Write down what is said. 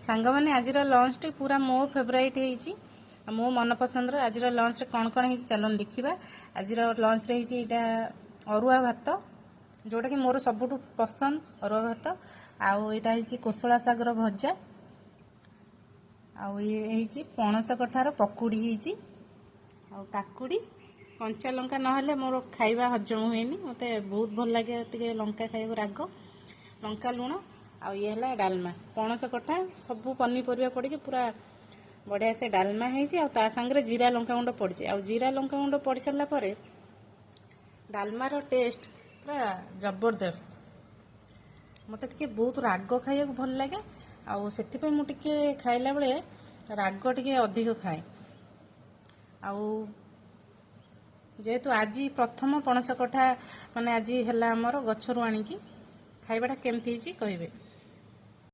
सांगमाने आज lunch T पूरा मो फेवराइट होईची मो मन पसंद आज लंच कौन कौन चलन देखा। आज लंच रे अरुआ भात जोटा कि मोर सबुठ पसंद अरुआ भात आईटा कोसला सागर भजा आई पणस कठार पकुड़ी होईची काकुड़ी कंचा लंका ना मोर खाइबा हजम हुए मत बहुत भल लगे टे लंका खाइबा राग लंका लुण आ ये है डालमा पणस कटा सब पनीपरिया पड़ी पूरा बढ़िया से डालमा है सांगे जीरा लंका गुंड पड़ी आ जीरा लंका गुंड पड़ सारा पर डालमार टेस्ट पूरा जबरदस्त मत टे बहुत राग खाइबा भल लगे आउ मुझे खाइला बेले राग टे अधिक खाए जेहेतु आज प्रथम पणस कठा माने आज है आमर गछरु आनिकी खाइबाटा केमती कहे।